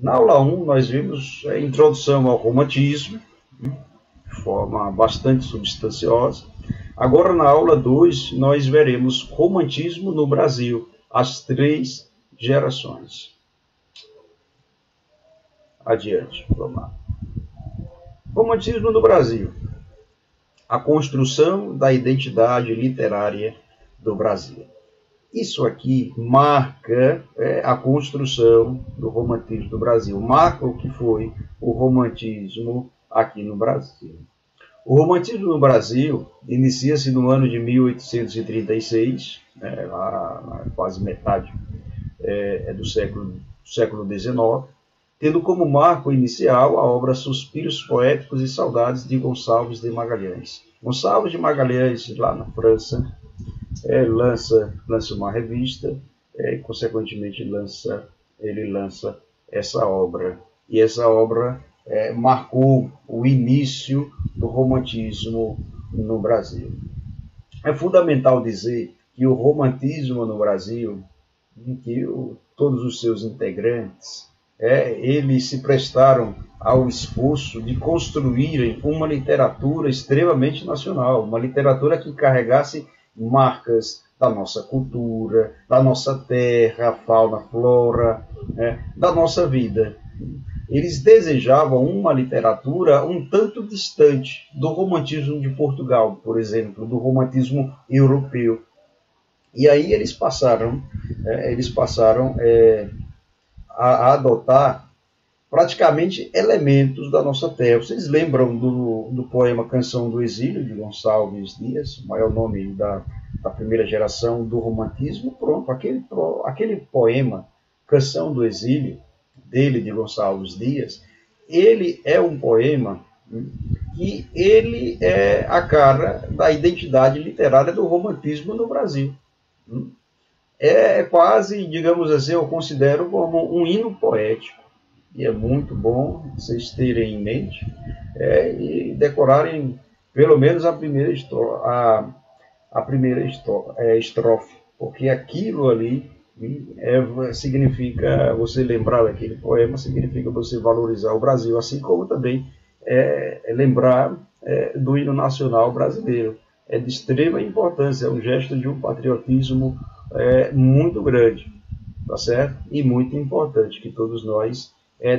Na aula 1, nós vimos a introdução ao romantismo, de forma bastante substanciosa. Agora, na aula 2, nós veremos romantismo no Brasil, as três gerações. Adiante, vamos lá. Romantismo no Brasil. A construção da identidade literária do Brasil. Isso aqui marca a construção do romantismo do Brasil, marca o que foi o romantismo aqui no Brasil. O romantismo no Brasil inicia-se no ano de 1836, quase metade do século XIX, tendo como marco inicial a obra Suspiros Poéticos e Saudades de Gonçalves de Magalhães. Gonçalves de Magalhães, lá na França, lança uma revista e, consequentemente, ele lança essa obra. E essa obra marcou o início do romantismo no Brasil. É fundamental dizer que o romantismo no Brasil, que todos os seus integrantes, eles se prestaram ao esforço de construírem uma literatura extremamente nacional, uma literatura que carregasse marcas da nossa cultura, da nossa terra, fauna, flora, da nossa vida. Eles desejavam uma literatura um tanto distante do romantismo de Portugal, por exemplo, do romantismo europeu. E aí eles passaram a adotar praticamente elementos da nossa terra. Vocês lembram do poema Canção do Exílio, de Gonçalves Dias, o maior nome da primeira geração do romantismo? Pronto, aquele poema Canção do Exílio, dele, de Gonçalves Dias, ele é um poema que ele é a cara da identidade literária do romantismo no Brasil. É quase, digamos assim, eu considero como um hino poético. E é muito bom vocês terem em mente e decorarem pelo menos a primeira estrofe, porque aquilo ali significa, você lembrar daquele poema, significa você valorizar o Brasil, assim como também lembrar do hino nacional brasileiro. É de extrema importância, é um gesto de um patriotismo muito grande, tá certo? E muito importante, que todos nós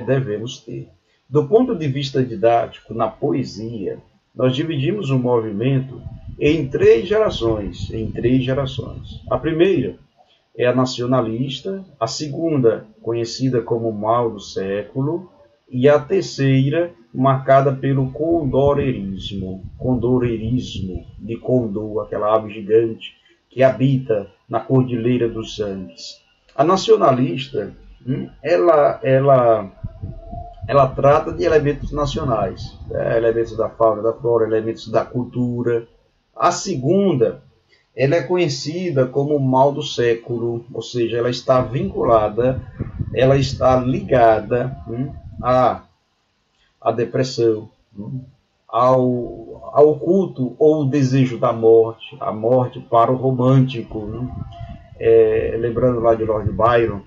devemos ter. Do ponto de vista didático, na poesia, nós dividimos o movimento em três gerações. A primeira é a nacionalista, a segunda, conhecida como mal do século, e a terceira, marcada pelo condoreirismo, de Condor, aquela ave gigante que habita na Cordilheira dos Andes. A nacionalista, ela trata de elementos nacionais, elementos da fauna, da flora, elementos da cultura. A segunda, ela é conhecida como mal do século, ou seja, ela está vinculada, ela está ligada à depressão, ao culto ou o desejo da morte, a morte para o romântico. Lembrando lá de Lord Byron,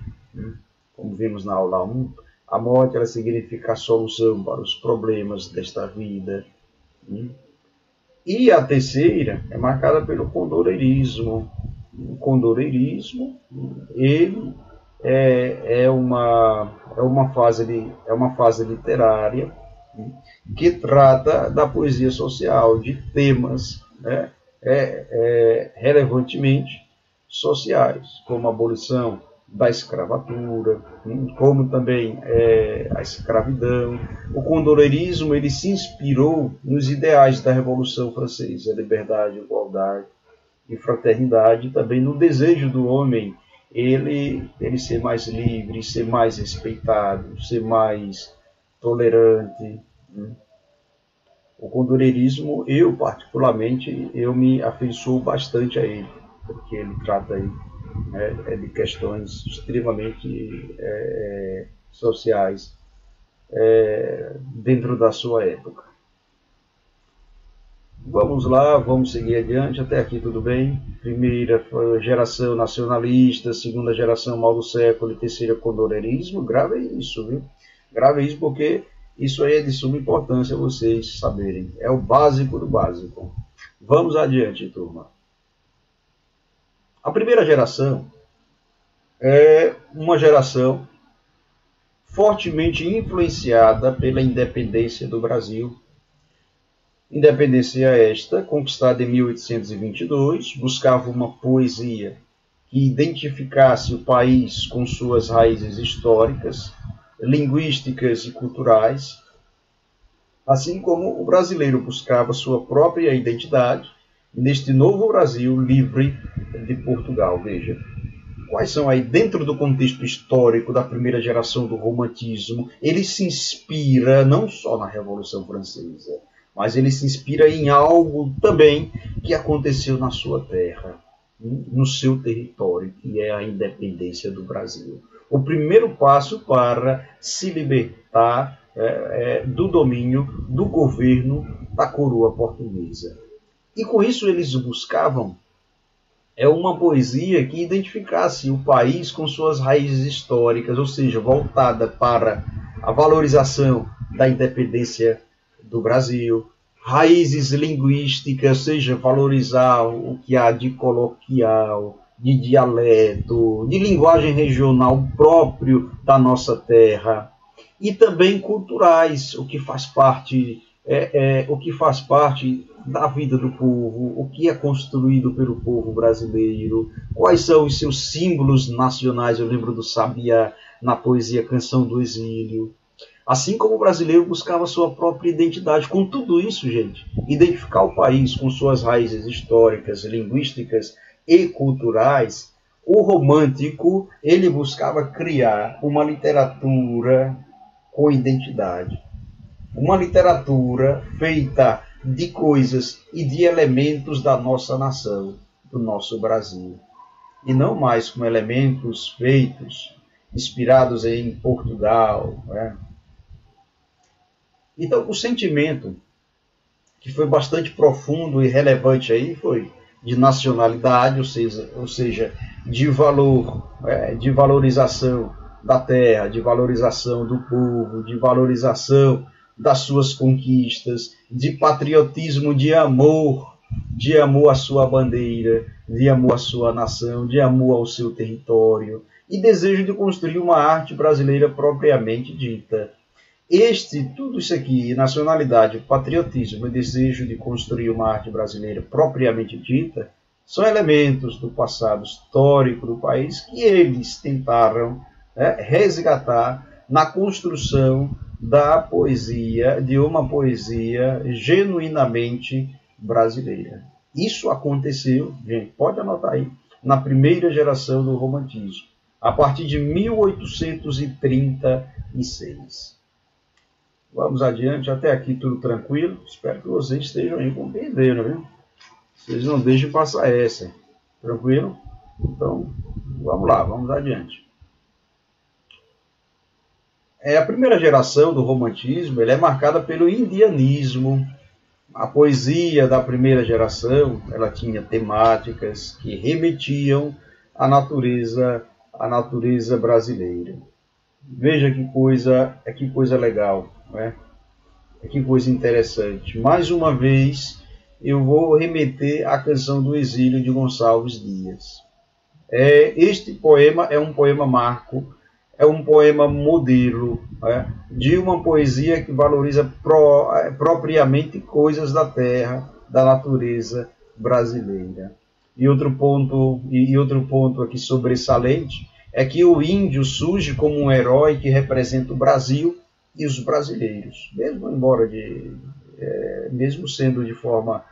como vimos na aula 1, a morte ela significa a solução para os problemas desta vida. E a terceira é marcada pelo condoreirismo. O condoreirismo, ele é uma fase literária que trata da poesia social, de temas relevantemente sociais, como a abolição da escravatura, como também a escravidão. O condoreirismo ele se inspirou nos ideais da Revolução Francesa, liberdade, igualdade e fraternidade, e também no desejo do homem ele ser mais livre, ser mais respeitado, ser mais tolerante. O condoreirismo, eu particularmente, eu me afeiçoo bastante a ele, porque ele trata aí, de questões extremamente sociais dentro da sua época. Vamos lá, vamos seguir adiante. Até aqui tudo bem. Primeira geração nacionalista, segunda geração mal do século e terceira condorerismo. Grave isso, viu? Grave isso porque isso aí é de suma importância vocês saberem. É o básico do básico. Vamos adiante, turma. A primeira geração é uma geração fortemente influenciada pela independência do Brasil. Independência esta, conquistada em 1822, buscava uma poesia que identificasse o país com suas raízes históricas, linguísticas e culturais, assim como o brasileiro buscava sua própria identidade neste novo Brasil livre de Portugal. Veja, quais são aí, dentro do contexto histórico da primeira geração do romantismo, ele se inspira não só na Revolução Francesa, mas ele se inspira em algo também que aconteceu na sua terra, no seu território, que é a independência do Brasil. O primeiro passo para se libertar do domínio do governo da coroa portuguesa. E com isso eles buscavam uma poesia que identificasse o país com suas raízes históricas, ou seja, voltada para a valorização da independência do Brasil, raízes linguísticas, ou seja, valorizar o que há de coloquial, de dialeto, de linguagem regional próprio da nossa terra, e também culturais, o que faz parte da vida do povo, o que é construído pelo povo brasileiro, quais são os seus símbolos nacionais. Eu lembro do Sabiá na poesia Canção do Exílio. Assim como o brasileiro buscava sua própria identidade. Com tudo isso, gente, identificar o país com suas raízes históricas, linguísticas e culturais, o romântico, ele buscava criar uma literatura com identidade. Uma literatura feita de coisas e de elementos da nossa nação, do nosso Brasil. E não mais com elementos feitos, inspirados em Portugal. Né? Então, o sentimento que foi bastante profundo e relevante aí foi de nacionalidade, ou seja de valor, de valorização da terra, de valorização do povo, de valorização das suas conquistas, de patriotismo, de amor à sua bandeira, de amor à sua nação, de amor ao seu território e desejo de construir uma arte brasileira propriamente dita. Tudo isso aqui, nacionalidade, patriotismo e desejo de construir uma arte brasileira propriamente dita, são elementos do passado histórico do país que eles tentaram resgatar na construção da poesia, de uma poesia genuinamente brasileira. Isso aconteceu, gente, pode anotar aí, na primeira geração do romantismo, a partir de 1836. Vamos adiante, até aqui tudo tranquilo. Espero que vocês estejam aí compreendendo, viu? Vocês não deixem passar essa. Tranquilo? Então, vamos lá, vamos adiante. A primeira geração do romantismo é marcada pelo indianismo. A poesia da primeira geração ela tinha temáticas que remetiam à natureza brasileira. Veja que coisa legal, né? Que coisa interessante. Mais uma vez, eu vou remeter à Canção do Exílio de Gonçalves Dias. Este poema é um poema marco, é um poema modelo de uma poesia que valoriza propriamente coisas da terra, da natureza brasileira. E outro ponto aqui sobressalente é que o índio surge como um herói que representa o Brasil e os brasileiros, mesmo sendo de forma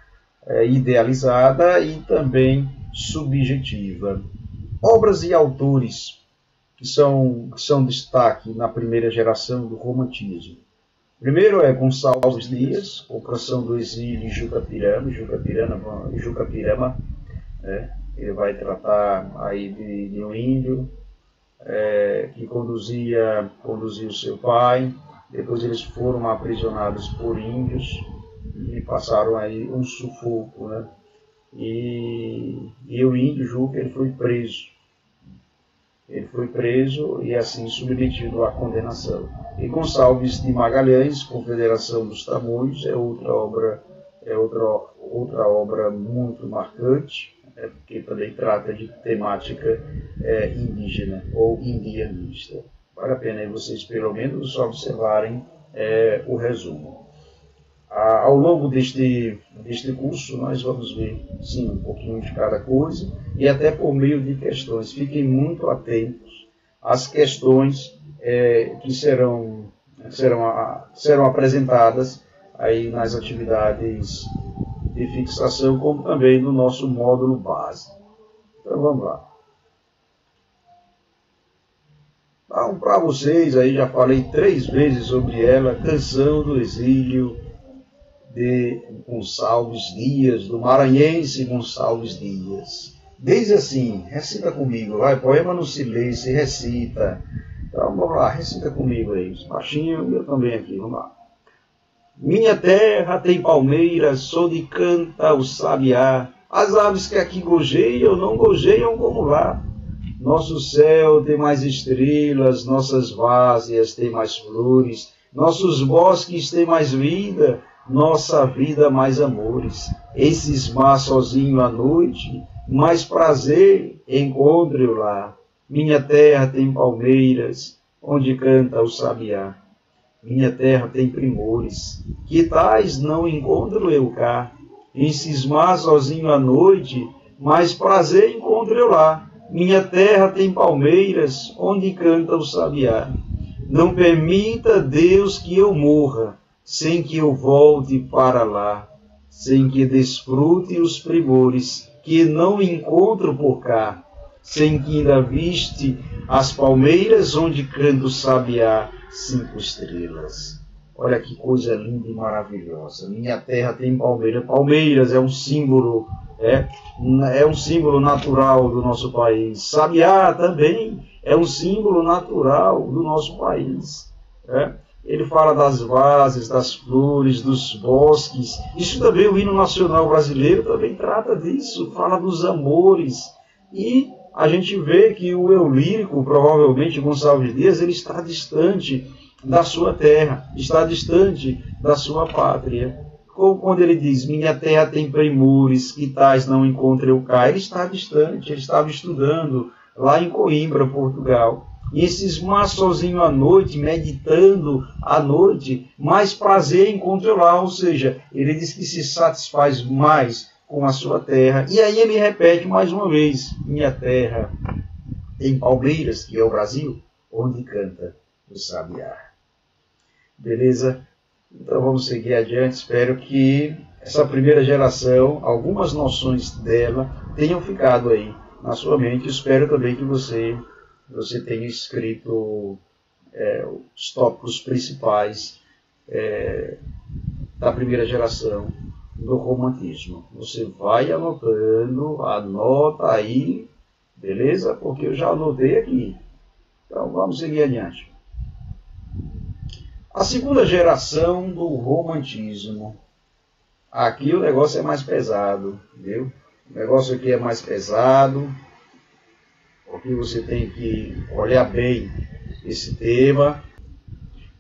idealizada e também subjetiva. Obras e autores que são destaque na primeira geração do romantismo. Primeiro é Gonçalves Dias, com Canção do Exílio e Jucapirama. Ele vai tratar aí de um índio que conduziu seu pai. Depois eles foram aprisionados por índios e passaram aí um sufoco, né? E o índio Juca, ele foi preso. Ele foi preso e assim submetido à condenação. E Gonçalves de Magalhães, Confederação dos Tamoios, é outra obra muito marcante, porque também trata de temática indígena ou indianista. Vale a pena aí vocês pelo menos só observarem o resumo. Ao longo deste curso, nós vamos ver, sim, um pouquinho de cada coisa, e até por meio de questões. Fiquem muito atentos às questões que serão apresentadas aí nas atividades de fixação, como também no nosso módulo base. Então, vamos lá. Então, para vocês, aí já falei 3 vezes sobre ela, Canção do Exílio, de Gonçalves Dias, do maranhense Gonçalves Dias. Diz assim, recita comigo, vai, poema no silêncio, recita. Então vamos lá, recita comigo aí, baixinho, eu também aqui, vamos lá. Minha terra tem palmeiras, onde canta o sabiá, as aves que aqui gojeiam, não gojeiam como lá. Nosso céu tem mais estrelas, nossas várzeas têm mais flores, nossos bosques têm mais vida, nossa vida mais amores. Esses mar sozinho à noite, mais prazer encontre-o lá. Minha terra tem palmeiras, onde canta o sabiá. Minha terra tem primores, que tais não encontro eu cá. Em cismar sozinho à noite, mais prazer encontro-eu lá. Minha terra tem palmeiras, onde canta o sabiá. Não permita, Deus, que eu morra, sem que eu volte para lá, sem que desfrute os primores que não encontro por cá, sem que ainda viste as palmeiras onde canta o sabiá 5 estrelas. Olha que coisa linda e maravilhosa. Minha terra tem palmeiras. Palmeiras é um símbolo, é um símbolo natural do nosso país. Sabiá também é um símbolo natural do nosso país. Ele fala das várzeas, das flores, dos bosques. Isso também, o hino nacional brasileiro também trata disso, fala dos amores. E a gente vê que o eu lírico, provavelmente Gonçalves Dias, ele está distante da sua terra, está distante da sua pátria. Como quando ele diz, minha terra tem primores, que tais não encontre eu cá. Ele está distante, ele estava estudando lá em Coimbra, Portugal. E esses mar sozinho à noite, meditando à noite, mais prazer encontra lá. Ou seja, ele diz que se satisfaz mais com a sua terra. E aí ele repete mais uma vez, minha terra tem palmeiras, que é o Brasil, onde canta o sabiá. Beleza? Então vamos seguir adiante. Espero que essa primeira geração, algumas noções dela, tenham ficado aí na sua mente. Espero também que você tenha escrito os tópicos principais da primeira geração do romantismo. Você vai anotando, anota aí, beleza? Porque eu já anotei aqui. Então vamos seguir adiante. A segunda geração do romantismo. Aqui o negócio é mais pesado, viu? O negócio aqui é mais pesado, porque você tem que olhar bem esse tema.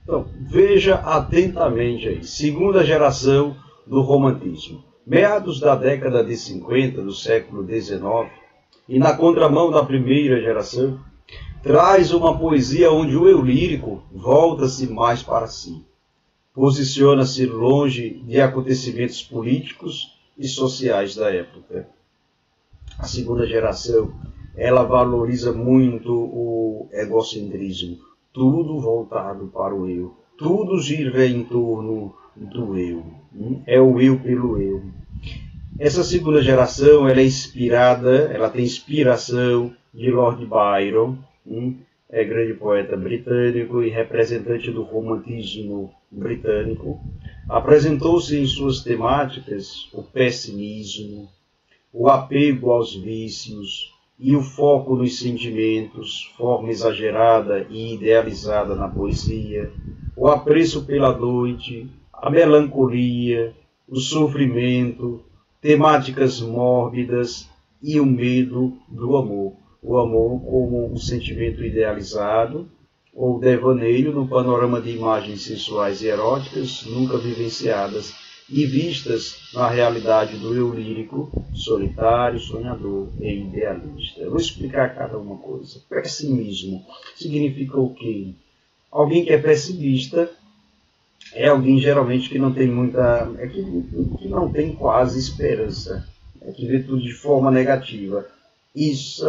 Então, veja atentamente aí. Segunda geração do romantismo. Meados da década de 50 do século XIX, e na contramão da primeira geração, traz uma poesia onde o eu lírico volta-se mais para si. Posiciona-se longe de acontecimentos políticos e sociais da época. A segunda geração, ela valoriza muito o egocentrismo, tudo voltado para o eu, tudo gira em torno do eu, é o eu pelo eu. Essa segunda geração, ela é inspirada, ela tem inspiração de Lord Byron, é grande poeta britânico e representante do romantismo britânico. Apresentou-se em suas temáticas o pessimismo, o apego aos vícios e o foco nos sentimentos, forma exagerada e idealizada na poesia, o apreço pela noite, a melancolia, o sofrimento, temáticas mórbidas e o medo do amor. O amor como um sentimento idealizado ou devaneio no panorama de imagens sensuais e eróticas nunca vivenciadas e vistas na realidade do eu lírico, solitário, sonhador e idealista. Eu vou explicar cada uma coisa. Pessimismo significa o quê? Alguém que é pessimista é alguém geralmente que não tem muita, que não tem quase esperança, que vê tudo de forma negativa. Isso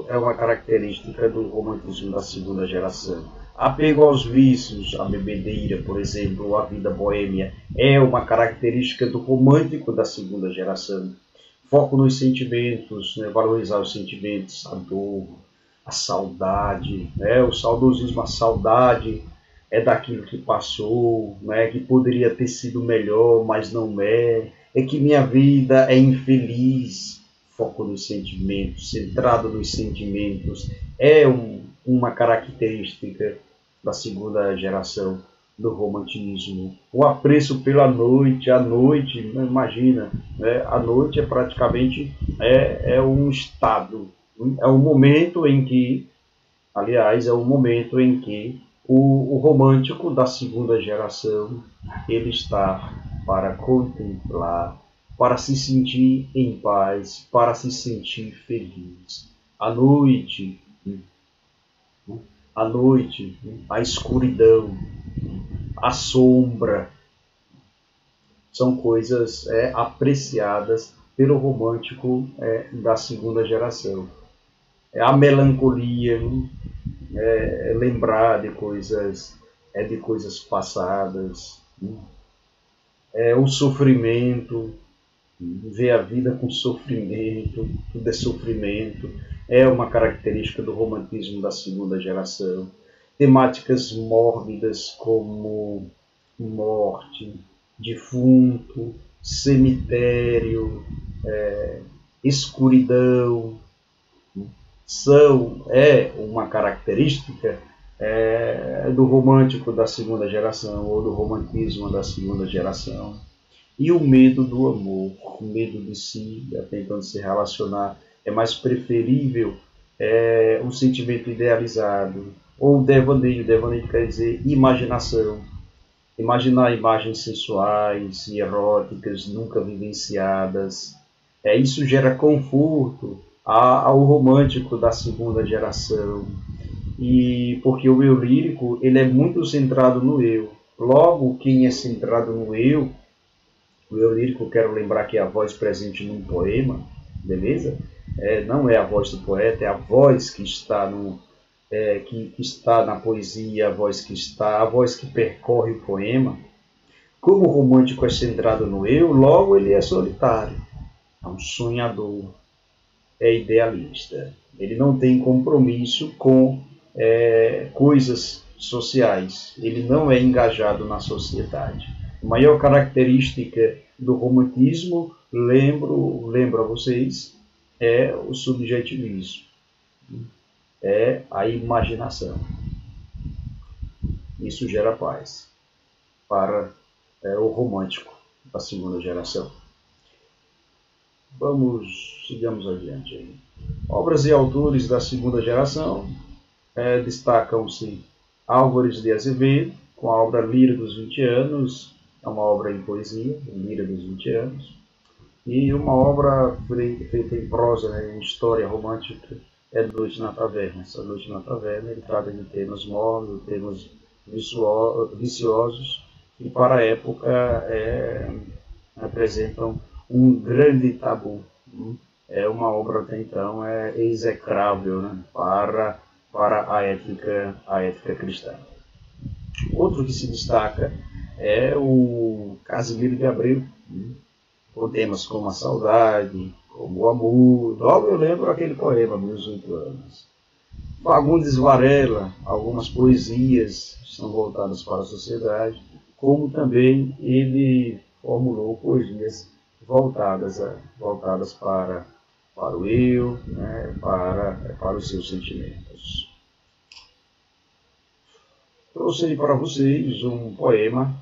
é uma característica do romantismo da segunda geração. Apego aos vícios, a bebedeira, por exemplo, ou a vida boêmia, é uma característica do romântico da segunda geração. Foco nos sentimentos, né? Valorizar os sentimentos, a dor, a saudade, né? O saudosismo, a saudade é daquilo que passou, né? Que poderia ter sido melhor, mas não é. É que minha vida é infeliz. Foco nos sentimentos, centrado nos sentimentos, é uma característica da segunda geração do romantismo. O apreço pela noite, a noite, imagina, né? A noite é praticamente um estado, é um momento em que, aliás, é um momento em que o romântico da segunda geração ele está para contemplar, para se sentir em paz, para se sentir feliz. À noite, a noite, a escuridão, a sombra, são coisas apreciadas pelo romântico da segunda geração. A melancolia, lembrar de coisas passadas, o sofrimento, ver a vida com sofrimento, tudo é sofrimento, é uma característica do romantismo da segunda geração. Temáticas mórbidas como morte, defunto, cemitério, escuridão, é uma característica do romântico da segunda geração ou do romantismo da segunda geração. E o medo do amor, o medo de si, tentando se relacionar, é mais preferível um sentimento idealizado, ou devaneio. Devaneio quer dizer imaginação. Imaginar imagens sensuais e eróticas nunca vivenciadas. Isso gera conforto ao romântico da segunda geração. E porque o eu lírico ele é muito centrado no eu. Logo, quem é centrado no eu, o eu lírico, quero lembrar que é a voz presente num poema, beleza? Não é a voz do poeta, é a voz que está que está na poesia, a voz que percorre o poema. Como o romântico é centrado no eu, logo ele é solitário, é um sonhador, é idealista. Ele não tem compromisso com coisas sociais, ele não é engajado na sociedade. A maior característica do romantismo, lembro a vocês, é o subjetivismo, é a imaginação. Isso gera paz para o romântico da segunda geração. Sigamos adiante aí. Obras e autores da segunda geração destacam-se Álvares de Azevedo, com a obra Lira dos 20 Anos, é uma obra em poesia, Lira dos 20 Anos, e uma obra feita em prosa, né, em história romântica, é Noite na Taverna. Essa Noite na Taverna ele trata de temas mórbidos, temas viciosos, que para a época representam um grande tabu. É uma obra até então execrável, né, para a ética cristã. Outro que se destaca é o Casimiro de Abreu, com temas como a saudade, como o amor. Logo eu lembro aquele poema, Meus 8 Anos. Fagundes Varela, algumas poesias são voltadas para a sociedade, como também ele formulou poesias voltadas para o eu, né, para os seus sentimentos. trouxe aí para vocês um poema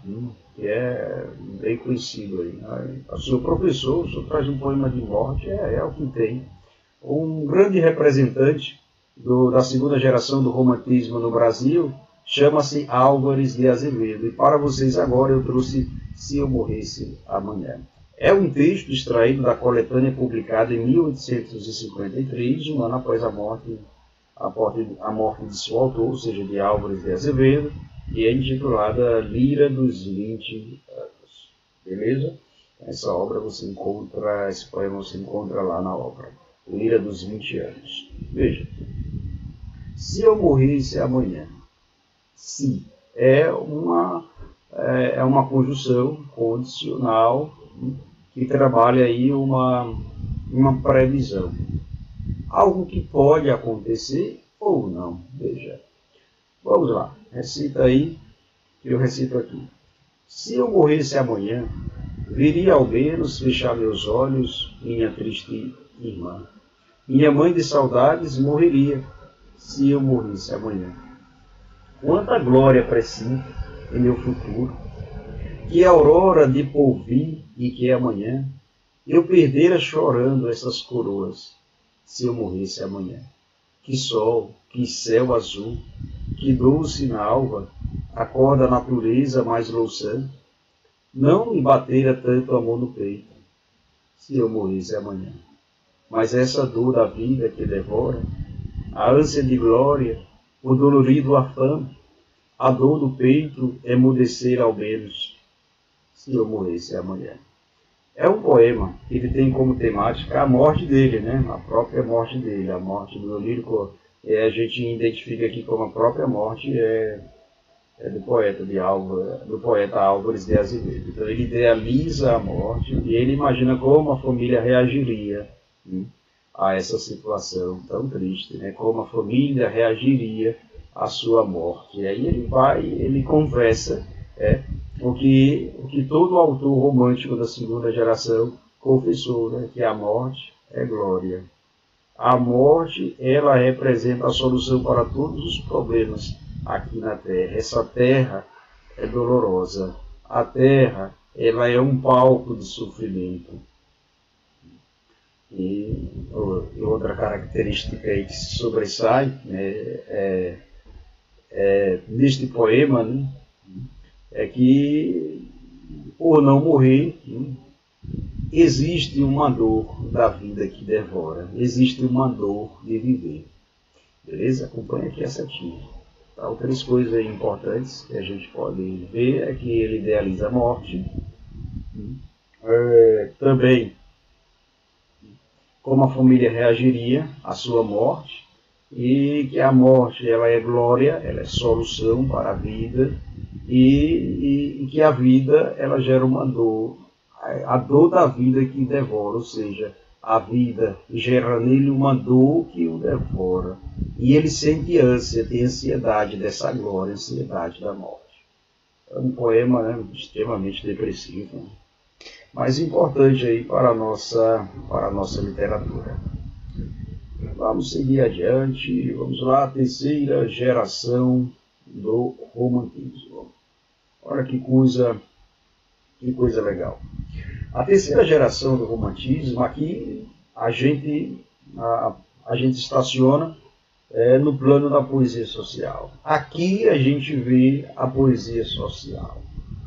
que é bem conhecido aí, né? O seu professor, o senhor traz um poema de morte, é o que tem. Um grande representante da segunda geração do romantismo no Brasil chama-se Álvares de Azevedo. E para vocês agora eu trouxe Se Eu Morresse Amanhã. É um texto extraído da coletânea publicada em 1853, um ano após a morte de seu autor, ou seja, de Álvares de Azevedo, e é intitulada Lira dos 20 anos. Beleza? Esse poema você encontra lá na obra. Lira dos 20 anos. Veja. Se eu morresse amanhã. Se é uma conjunção condicional que trabalha aí uma previsão. Algo que pode acontecer ou não. Veja. Vamos lá. Recita aí, que eu recito aqui. Se eu morresse amanhã, viria ao menos fechar meus olhos, minha triste irmã. Minha mãe de saudades morreria, se eu morresse amanhã. Quanta glória presinto em meu futuro, que aurora de porvir e que é amanhã, eu perdera chorando essas coroas, se eu morresse amanhã. Que sol, que céu azul, que doce na alva, acorda a natureza mais louçã, não me batera tanto amor no peito, se eu morresse amanhã. Mas essa dor da vida que devora, a ânsia de glória, o dolorido afã, a dor do peito emudecer ao menos, se eu morresse amanhã. É um poema que ele tem como temática a morte dele, né? A própria morte dele, a morte do lírico, a gente identifica aqui como a própria morte do poeta Álvares de Azevedo. Então ele idealiza a morte e ele imagina como a família reagiria a essa situação tão triste, né? Como a família reagiria à sua morte. E aí ele conversa o que todo autor romântico da segunda geração confessou, né? Que a morte é glória. A morte, ela representa a solução para todos os problemas aqui na Terra. Essa Terra é dolorosa. A Terra, ela é um palco de sofrimento. E outra característica aí que se sobressai, né, neste poema, né, é que, por não morrer, existe uma dor da vida que devora, existe uma dor de viver. Beleza? Acompanha aqui essa setinha. Tá? Outras coisas importantes que a gente pode ver é que ele idealiza a morte, também como a família reagiria à sua morte, e que a morte ela é glória, ela é solução para a vida, e que a vida ela gera uma dor, a dor da vida que devora, ou seja, a vida gera nele uma dor que o devora, e ele sente ânsia, tem ansiedade dessa glória, ansiedade da morte. É um poema, né, extremamente depressivo, né? Mas importante aí para a nossa literatura. Vamos seguir adiante, vamos lá, terceira geração do romantismo. Olha que coisa legal. A terceira geração do romantismo, aqui a gente estaciona no plano da poesia social. Aqui a gente vê a poesia social,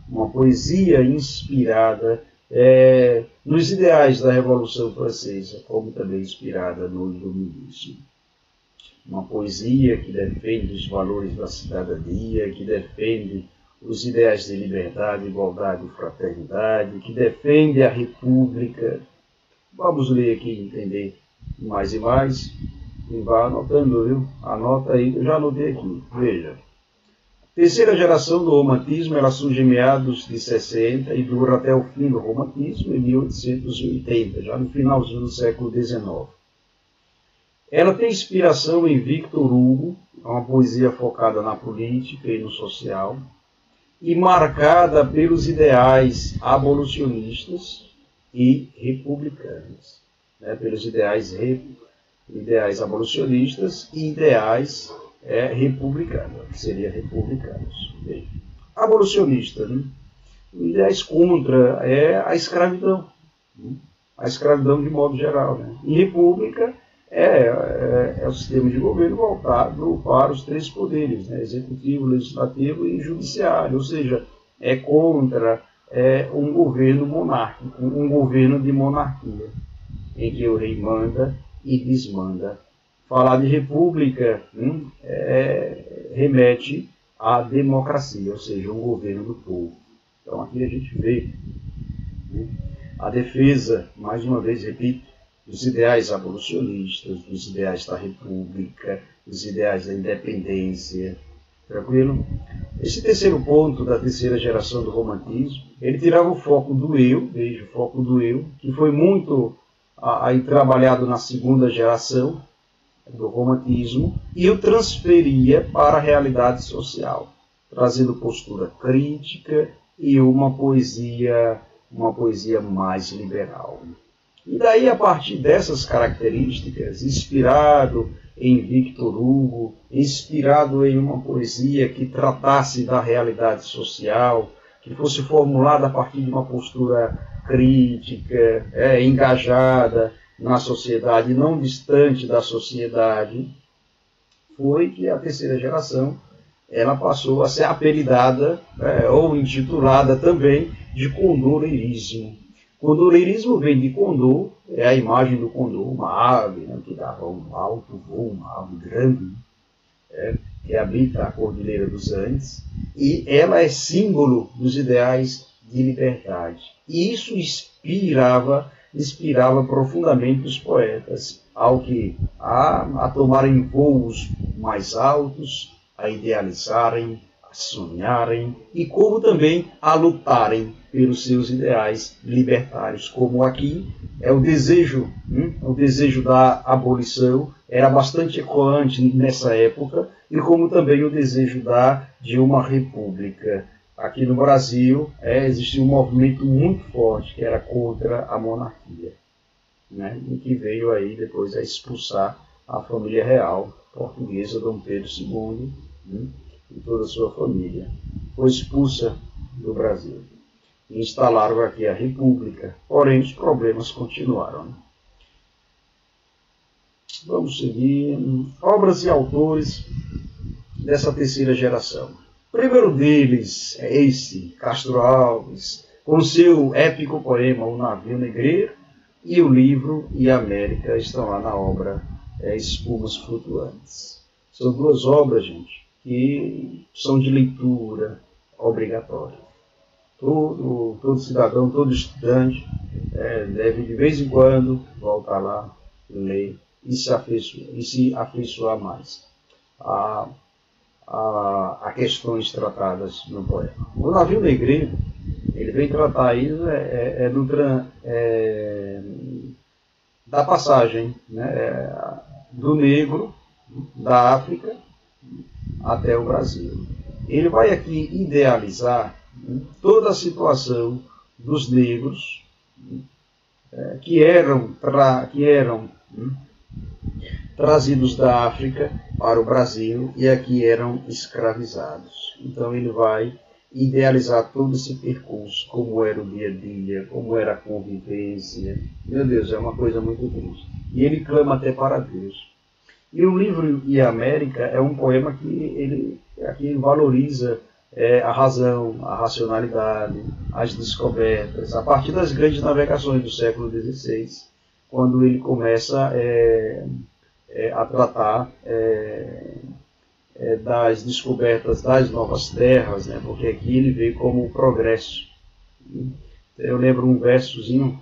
uma poesia inspirada nos ideais da Revolução Francesa, como também inspirada no iluminismo. Uma poesia que defende os valores da cidadania, que defende os ideais de liberdade, igualdade e fraternidade, que defende a república. Vamos ler aqui e entender mais e mais. E vá anotando, viu? Anota aí, que eu já anotei aqui. Veja. Terceira geração do romantismo, ela surge em meados de 60 e dura até o fim do romantismo, em 1880, já no finalzinho do século XIX. Ela tem inspiração em Victor Hugo, uma poesia focada na política e no social, e marcada pelos ideais abolicionistas e republicanos, né? Pelos ideais abolicionistas e ideais republicano, que seria republicanos. Abolicionista, né? Ideais contra a escravidão, né? A escravidão de modo geral, né? E república é o sistema de governo voltado para os três poderes, né? Executivo, legislativo e judiciário, ou seja, é contra um governo monárquico, um governo de monarquia, em que o rei manda e desmanda. Falar de república remete à democracia, ou seja, um governo do povo. Então aqui a gente vê, né, a defesa, mais uma vez repito, dos ideais abolicionistas, dos ideais da república, dos ideais da independência. Tranquilo? Esse terceiro ponto da terceira geração do romantismo, ele tirava o foco do eu, veja, o foco do eu, que foi muito aí trabalhado na segunda geração do romantismo, e o transferia para a realidade social, trazendo postura crítica e uma poesia mais liberal. E daí, a partir dessas características, inspirado em Victor Hugo, inspirado em uma poesia que tratasse da realidade social, que fosse formulada a partir de uma postura crítica, engajada na sociedade, não distante da sociedade, foi que a terceira geração ela passou a ser apelidada ou intitulada também de condoreirismo. Condoreirismo vem de condor, é a imagem do condor, uma ave, né, que dava um alto voo, uma ave grande, que habita a Cordilheira dos Andes, e ela é símbolo dos ideais de liberdade. E isso inspirava profundamente os poetas a tomarem voos mais altos, a idealizarem, a sonharem, e como também a lutarem pelos seus ideais libertários, como aqui o desejo da abolição era bastante ecoante nessa época, e como também o desejo de uma república. Aqui no Brasil existia um movimento muito forte que era contra a monarquia, né, e que veio aí depois a expulsar a família real portuguesa, Dom Pedro II, né, e toda a sua família. Foi expulsa do Brasil. E instalaram aqui a república, porém os problemas continuaram. Vamos seguir. Obras e autores dessa terceira geração. O primeiro deles é esse, Castro Alves, com seu épico poema O Navio Negreiro, e o livro E a América estão lá na obra Espumas Flutuantes. São duas obras, gente, que são de leitura obrigatória. Todo cidadão, todo estudante deve de vez em quando voltar lá, ler e se afeiçoar mais a questões tratadas no poema. O Navio Negreiro, ele vem tratar aí da passagem, né, do negro da África até o Brasil. Ele vai aqui idealizar toda a situação dos negros que eram trazidos da África para o Brasil e aqui eram escravizados. Então ele vai idealizar todo esse percurso, como era o dia a dia, como era a convivência. Meu Deus, é uma coisa muito triste. E ele clama até para Deus. E o livro E a América é um poema que ele aqui valoriza a razão, a racionalidade, as descobertas, a partir das grandes navegações do século XVI, quando ele começa a tratar das descobertas das novas terras, né? Porque aqui ele vê como o progresso. Eu lembro um versozinho,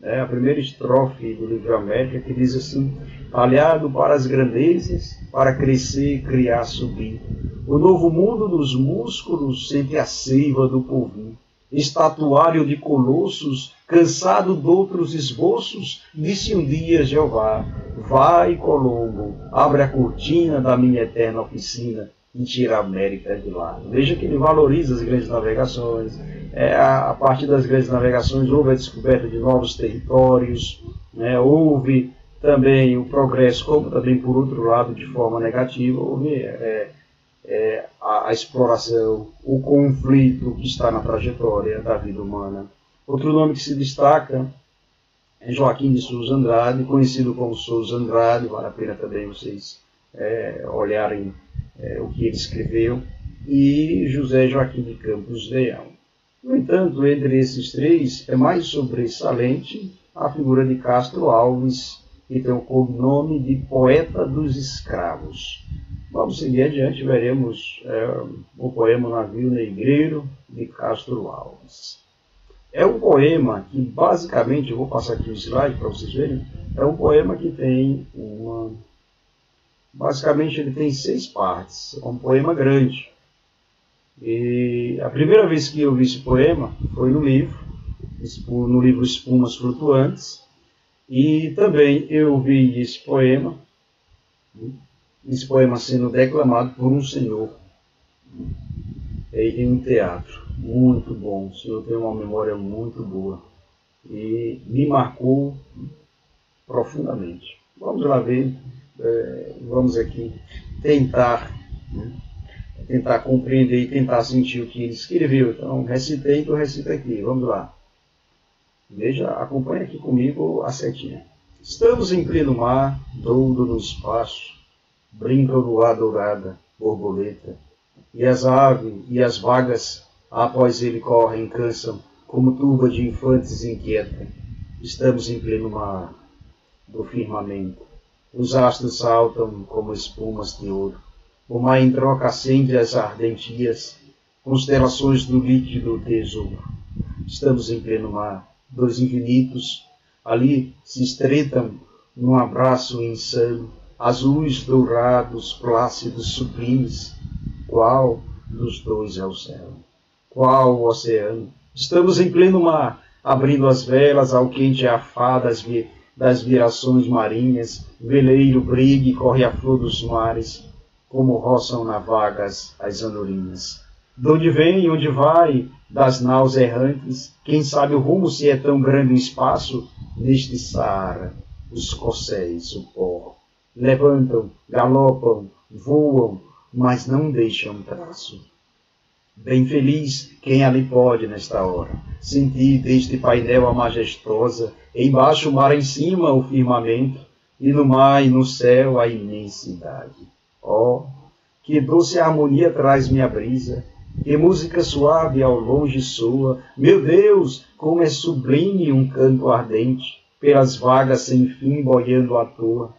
a primeira estrofe do livro América, que diz assim: talhado para as grandezas, para crescer, criar, subir. O novo mundo dos músculos sente a seiva do porvir. Estatuário de colossos, cansado de outros esboços, disse um dia Jeová: vai, Colombo, abre a cortina da minha eterna oficina e tira a América de lá. Veja que ele valoriza as grandes navegações. A partir das grandes navegações houve a descoberta de novos territórios, houve também o progresso, como também, por outro lado, de forma negativa, houve a exploração, o conflito que está na trajetória da vida humana. Outro nome que se destaca é Joaquim de Souza Andrade, conhecido como Souza Andrade, vale a pena também vocês olharem o que ele escreveu, e José Joaquim de Campos Leão. No entanto, entre esses três, é mais sobressalente a figura de Castro Alves, que tem o cognome de poeta dos escravos. Vamos seguir adiante, veremos o poema Navio Negreiro, de Castro Alves. É um poema que, basicamente, eu vou passar aqui o slide para vocês verem, é um poema que tem basicamente, ele tem 6 partes, é um poema grande. E a primeira vez que eu vi esse poema foi no livro Espumas Flutuantes, e também eu vi esse poema sendo declamado por um senhor em um teatro, muito bom. O senhor tem uma memória muito boa e me marcou profundamente. Vamos lá ver, vamos aqui tentar compreender e tentar sentir o que ele escreveu. Então, recitei, então recita aqui, vamos lá. Veja, acompanha aqui comigo a setinha. Estamos em pleno mar, doudo no espaço, brinca o luar dourada, borboleta, e as aves e as vagas após ele correm, cansam, como turba de infantes inquieta. Estamos em pleno mar do firmamento. Os astros saltam como espumas de ouro. O mar em troca acende as ardentias, constelações do líquido tesouro. Estamos em pleno mar, dois infinitos, ali se estreitam num abraço insano, azuis, dourados, plácidos, sublimes. Qual dos dois é o céu? Qual o oceano? Estamos em pleno mar, abrindo as velas ao quente afar das virações marinhas, veleiro brigue corre a flor dos mares, como roçam na vagas as andorinhas. D'onde vem e onde vai, das naus errantes, quem sabe o rumo se é tão grande o espaço, neste Saara, os corcéis, o pó, levantam, galopam, voam, mas não deixam traço. Bem feliz quem ali pode, nesta hora, sentir deste painel a majestosa, embaixo o mar em cima o firmamento, e no mar e no céu a imensidade. Oh, que doce harmonia traz minha brisa, que música suave ao longe soa, meu Deus, como é sublime um canto ardente, pelas vagas sem fim boiando à toa.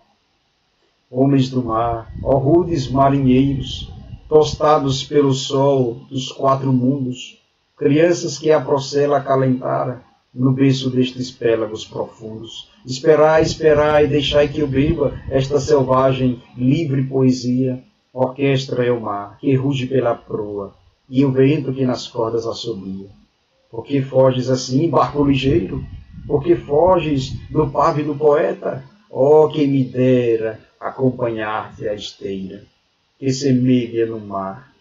Homens do mar, ó rudes marinheiros, tostados pelo sol dos 4 mundos, crianças que a procela acalentara no berço destes pélagos profundos. Esperai, esperai, deixai que eu beba esta selvagem, livre poesia. Orquestra é o mar, que ruge pela proa, e o vento que nas cordas assobia. Por que foges assim, barco ligeiro? Por que foges do pávido poeta? Oh, quem me dera acompanhar-te à esteira, que semelha no mar,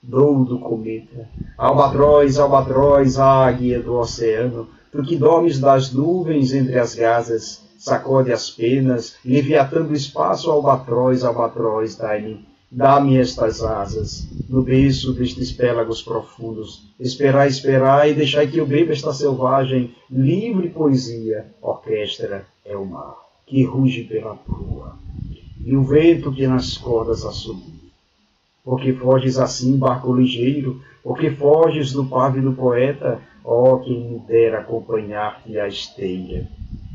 doudo cometa, albatroz, albatroz, águia do oceano, tu que dormes das nuvens entre as gazas, sacode as penas, leviatando o espaço, albatroz, albatroz, dá-me estas asas, no berço destes pélagos profundos. Esperai, esperai, deixai que eu beba esta selvagem, livre poesia. Orquestra é o mar, que ruge pela proa, e o vento que nas cordas assobia. Porque foges assim, barco ligeiro? Porque foges do pávido poeta? Oh, quem me dera acompanhar-te à esteira,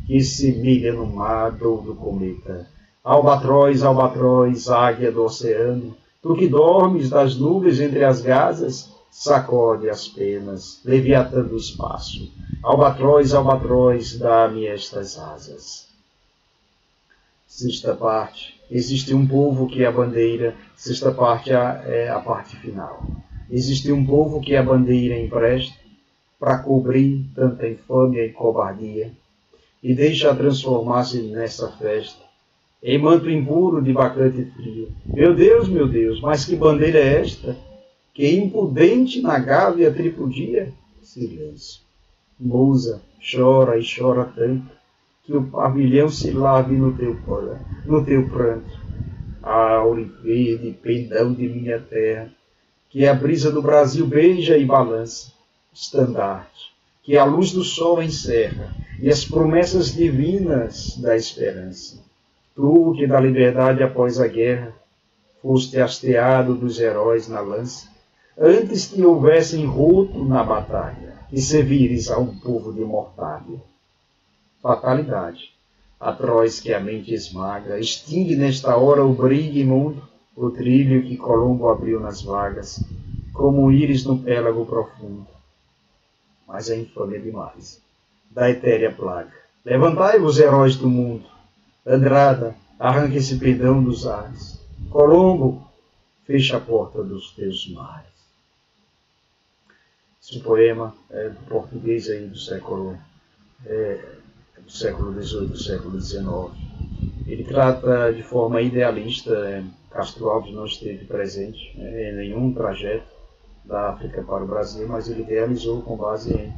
que semelha no mar doudo cometa. Albatroz, albatroz, águia do oceano, tu que dormes das nuvens entre as gazas, sacode as penas, leviatando o espaço. Albatroz, albatroz, dá-me estas asas. Sexta parte. Existe um povo que é a bandeira. Sexta parte é a parte final. Existe um povo que a bandeira empresta para cobrir tanta infâmia e cobardia, e deixa transformar-se nessa festa em manto impuro de bacante frio. Meu Deus, mas que bandeira é esta? Que impudente na gávea tripudia? Silêncio. Musa chora e chora tanto, que o pavilhão se lave no teu pranto. Ah, ouro verde, pendão de minha terra, que a brisa do Brasil beija e balança, estandarte, que a luz do sol encerra, e as promessas divinas da esperança. Tu, que da liberdade após a guerra, foste hasteado dos heróis na lança, antes que houvessem roto na batalha, e servires a um povo de mortalha. Fatalidade, atroz que a mente esmaga, extingue nesta hora o brilho imundo, o trilho que Colombo abriu nas vagas, como um íris no pélago profundo. Mas é infame demais, da etérea plaga. Levantai-vos, heróis do mundo. Andrada, arranca esse pendão dos ares. Colombo, fecha a porta dos teus mares. Esse poema é do português aí do século XVIII, do século XIX. Ele trata de forma idealista. Castro Alves não esteve presente em nenhum trajeto da África para o Brasil, mas ele idealizou com base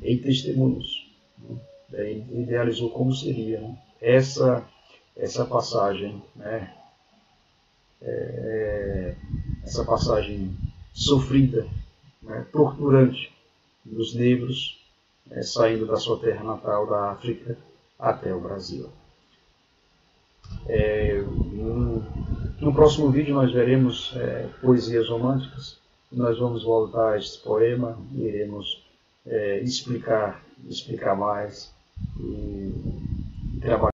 em testemunhos. Ele idealizou como seria, né, essa passagem, né, essa passagem sofrida, né, torturante dos negros, saindo da sua terra natal, da África, até o Brasil. No próximo vídeo nós veremos poesias românticas. Nós vamos voltar a este poema e iremos explicar mais e trabalhar